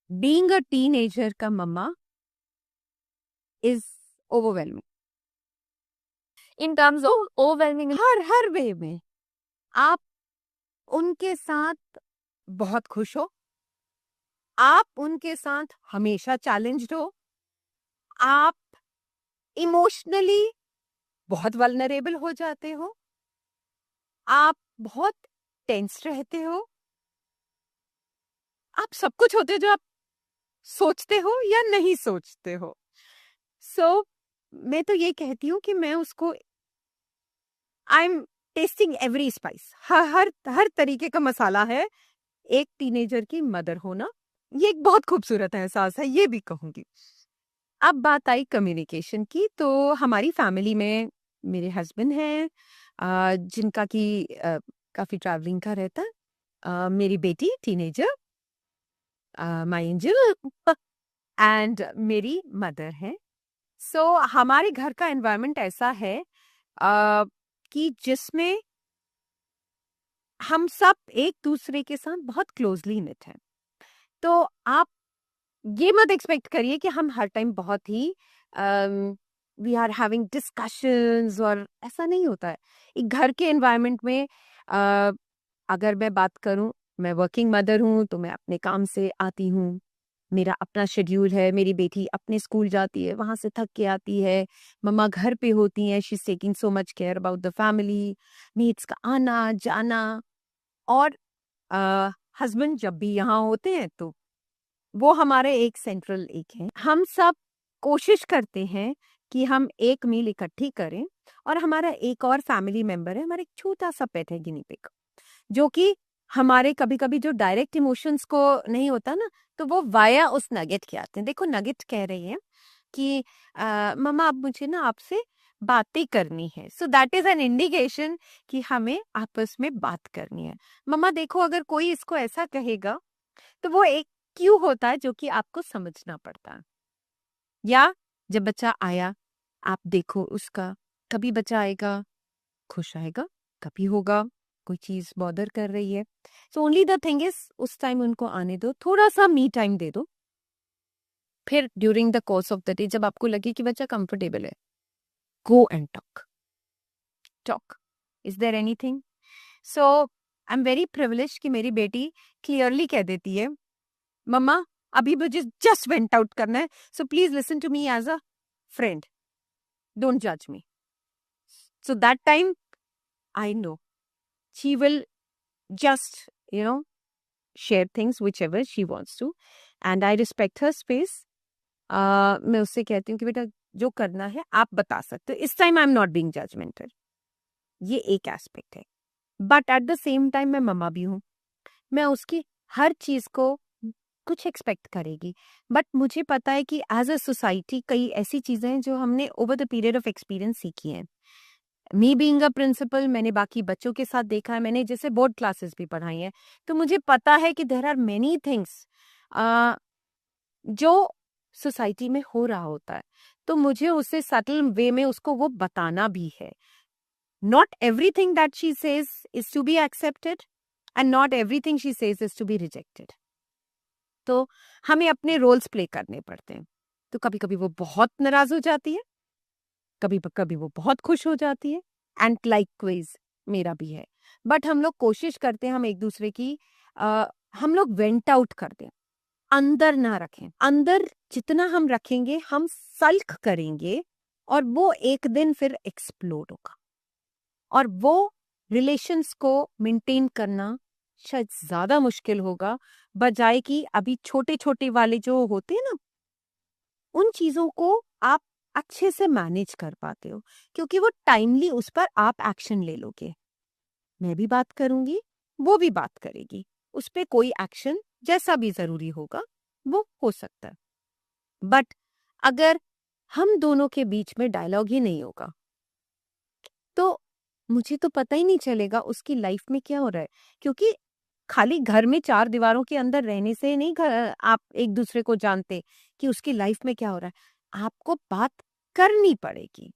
Being a teenager का mamma is overwhelming In terms of overwhelming, हर way में। आप उनके साथ बहुत खुश हो, आप उनके साथ हमेशा चैलेंज्ड हो, आप इमोशनली बहुत वल्नरेबल हो जाते हो, आप बहुत टेंस रहते हो, आप सब कुछ होते हो जो आप सोचते हो या नहीं सोचते हो। मैं तो ये कहती हूँ कि मैं उसको I am testing every spice, हर तरीके का मसाला है एक टीनेजर की मदर होना। ये एक बहुत खूबसूरत एहसास है, ये भी कहूंगी। अब बात आई कम्युनिकेशन की, तो हमारी फैमिली में मेरे हस्बैंड हैं, जिनका कि काफी ट्रैवलिंग का रहता है, मेरी बेटी टीनेजर माय एंजल एंड मेरी मदर है। हमारे घर का एनवायरनमेंट ऐसा है कि जिसमें हम सब एक दूसरे के साथ बहुत क्लोजली निट हैं। तो आप ये मत एक्सपेक्ट करिए कि हम हर टाइम बहुत ही वी आर हैविंग डिस्कशंस, और ऐसा नहीं होता है। एक घर के एनवायरनमेंट में अगर मैं बात करूं, मैं वर्किंग मदर हूं, तो मैं अपने काम से आती हूँ, मेरा अपना शेड्यूल है, मेरी बेटी अपने स्कूल जाती है, वहां से थक के आती है, मम्मा घर पे होती हैं, she is taking so much care about the family, meets का आना जाना, और हस्बैंड जब भी यहाँ होते हैं तो वो हमारे एक सेंट्रल एक है। हम सब कोशिश करते हैं कि हम एक मील इकट्ठी करें, और हमारा एक और फैमिली मेंबर है, हमारा एक छोटा सा पेट है गिनी पिग, जो कि हमारे कभी कभी जो डायरेक्ट इमोशंस को नहीं होता ना, तो वो वाया उस नगेट के आते हैं। देखो, नगेट कह रही है कि मम्मा अब मुझे ना आपसे बातें करनी है, so that is an indication कि हमें आपस में बात करनी है। मम्मा देखो, अगर कोई इसको ऐसा कहेगा तो वो एक क्यों होता है जो कि आपको समझना पड़ता है। या जब बच्चा आया, आप देखो उसका, कभी बच्चा आएगा खुश आएगा, कभी होगा कोई चीज बॉदर कर रही है। So only the thing is, उस टाइम उनको आने दो, थोड़ा सा मी टाइम दे दो। फिर during the course of the day जब आपको लगे कि बच्चा कंफर्टेबल है, go and talk. Is there anything? So I am very privilege कि मेरी बेटी क्लियरली कह देती है, मम्मा अभी मुझे जस्ट वेंट आउट करना है, so please listen to me as a friend, don't जज me. So that time I know she will just, share things whichever she wants to, and I respect her space. मैं उससे कहती हूँ कि बेटा जो करना है आप बता सकते हो, इस time I am not being judgmental. ये एक एस्पेक्ट है, but at the same time मैं मम्मा भी हूँ, मैं उसकी हर चीज को कुछ एक्सपेक्ट करेगी, बट मुझे पता है कि एज अ सोसाइटी कई ऐसी चीजें हैं जो हमने over the period of experience सीखी हैं। मी बीइंग अ प्रिंसिपल, मैंने बाकी बच्चों के साथ देखा है, मैंने जैसे बोर्ड क्लासेस भी पढ़ाई हैं, तो मुझे पता है कि देयर आर मेनी थिंग्स जो सोसाइटी में हो रहा होता है, तो मुझे उससे सटल वे में उसको वो बताना भी है। Not everything that she says is to be accepted, and not everything she says is to be rejected. तो हमें अपने रोल्स प्ले करने पड़ते हैं। तो कभी कभी वो बहुत नाराज हो जाती है, कभी कभी वो बहुत खुश हो जाती है, एंड लाइकवाइज मेरा भी है। बट हम लोग कोशिश करते हैं हम एक दूसरे की हम लोग वेंट आउट कर दें, अंदर ना रखें। अंदर जितना हम रखेंगे हम सल्क करेंगे, और वो एक दिन फिर एक्सप्लोड होगा, और वो रिलेशंस को मेंटेन करना शायद ज्यादा मुश्किल होगा, बजाय कि अभी छोटे छोटे वाले जो होते हैं ना, उन चीजों को आप अच्छे से मैनेज कर पाते हो, क्योंकि वो टाइमली उस पर आप एक्शन ले लोगे। मैं भी बात करूंगी, वो भी बात करेगी, उस पर कोई एक्शन जैसा भी जरूरी होगा वो हो सकता है। बट अगर हम दोनों के बीच में डायलॉग ही नहीं होगा, तो मुझे तो पता ही नहीं चलेगा उसकी लाइफ में क्या हो रहा है। क्योंकि खाली घर में चार दीवारों के अंदर रहने से नहीं आप एक दूसरे को जानते कि उसकी लाइफ में क्या हो रहा है। आपको बात करनी पड़ेगी।